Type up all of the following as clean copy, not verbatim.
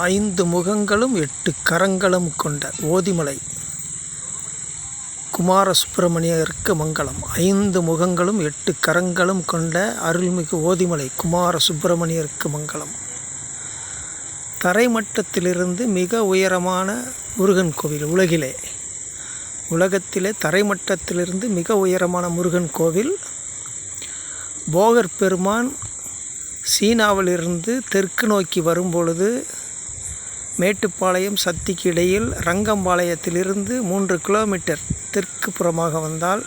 ஐந்து முகங்களும் 8 கரங்களும் கொண்ட ஓதிமலை குமார சுப்பிரமணியருக்கு மங்களம். 5 முகங்களும் 8 கரங்களும் கொண்ட அருள்மிகு ஓதிமலை குமார சுப்பிரமணியருக்கு மங்களம். தரைமட்டத்திலிருந்து மிக உயரமான முருகன் கோவில் உலகத்திலே தரைமட்டத்திலிருந்து மிக உயரமான முருகன் கோவில். போகர் பெருமான் சீனாவிலிருந்து தெற்கு நோக்கி வரும்பொழுது மேட்டுப்பாளையம் சத்திக்கு இடையில் ரங்கம்பாளையத்திலிருந்து 3 கிலோமீட்டர் தெற்கு புறமாக வந்தால்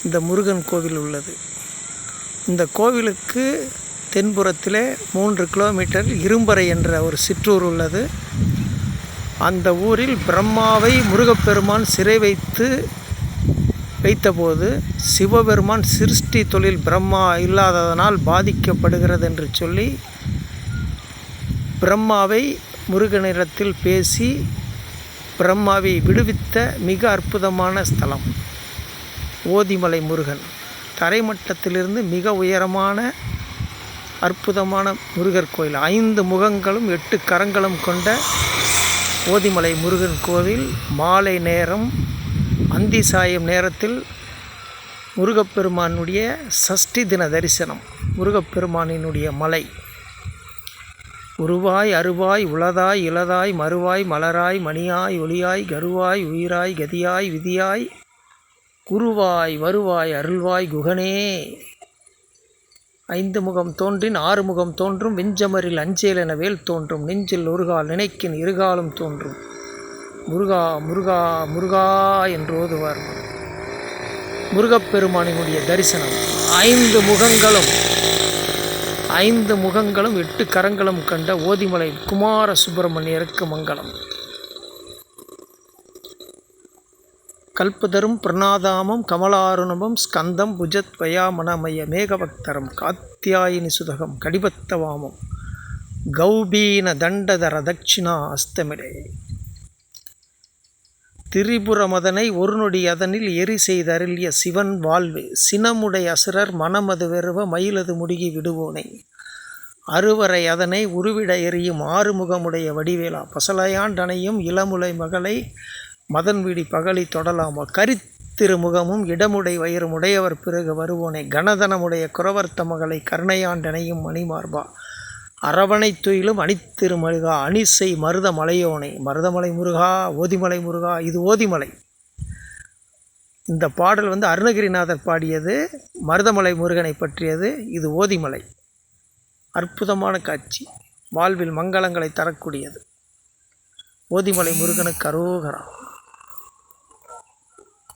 இந்த முருகன் கோவில் உள்ளது. இந்த கோவிலுக்கு தென்புறத்திலே 3 கிலோமீட்டர் இரும்பறை என்ற ஒரு சிற்றூர் உள்ளது. அந்த ஊரில் பிரம்மாவை முருகப்பெருமான் சிறை வைத்தபோது சிவபெருமான் சிருஷ்டி தொழில் பிரம்மா இல்லாததனால் பாதிக்கப்படுகிறது என்று சொல்லி பிரம்மாவை முருகனிடத்தில் பேசி பிரம்மாவை விடுவித்த மிக அற்புதமான ஸ்தலம் ஓதிமலை முருகன். தரைமட்டத்திலிருந்து மிக உயரமான அற்புதமான முருகர் கோயில். 5 முகங்களும் 8 கரங்களும் கொண்ட ஓதிமலை முருகன் கோவில். மாலை நேரம் அந்தி சாயும் நேரத்தில் முருகப்பெருமானுடைய சஷ்டி தின தரிசனம். முருகப்பெருமானினுடைய மலை உருவாய் அருவாய் உளதாய் இளதாய் மறுவாய் மலராய் மணியாய் ஒளியாய் கருவாய் உயிராய் கதியாய் விதியாய் குருவாய் வருவாய் அருள்வாய் குகனே. 5 முகம் தோன்றின் 6 முகம் தோன்றும் வெஞ்சமரில் அஞ்சேல் என வேல் தோன்றும் நெஞ்சில் ஒருகால் நினைக்கின் இருகாலும் தோன்றும் முருகா முருகா முருகா என்று ஓதுவார். முருகப்பெருமானினுடைய தரிசனம். 5 முகங்களும் 8 கரங்களும் கண்ட ஓதிமலை குமார சுப்பிரமணியருக்கு மங்களம். கல்பதரும் பிரணாதாமம் கமலாருணபம் ஸ்கந்தம் புஜத் வயாமனமய மேகபக்தரம் காத்தியாயினி சுதகம் கடிபத்தவாமம் கௌபீன தண்டதர தட்சிணா அஸ்தமிடே. திரிபுரமதனை ஒரு நொடி அதனில் எரி செய்தருளிய சிவன் வாழ்வு சினமுடை அசுரர் மனமது வெறுவ மயிலது முடுகி விடுவோனை அறுவரை அதனை உருவிட எரியும் 6 முகமுடைய வடிவேலா பசலையாண்டனையும் இளமுலை மகளை மதன்விடி பகலி தொடலாமா கரித்திருமுகமும் இடமுடை வயிறும் உடையவர் பிறகு வருவோனை கனதனமுடைய குறவர்த்த மகளை கருணையாண்டனையும் மணிமார்பா அரவணை துயிலும் அணித்திருமருகா அணிசை மருத மலையோனை. மருதமலை முருகா ஓதிமலை முருகா. இது ஓதிமலை. இந்த பாடல் அருணகிரிநாதர் பாடியது. மருதமலை முருகனை பற்றியது. இது ஓதிமலை. அற்புதமான காட்சி, வாழ்வில் மங்களங்களை தரக்கூடியது. ஓதிமலை முருகனுக்கு அரோகரா.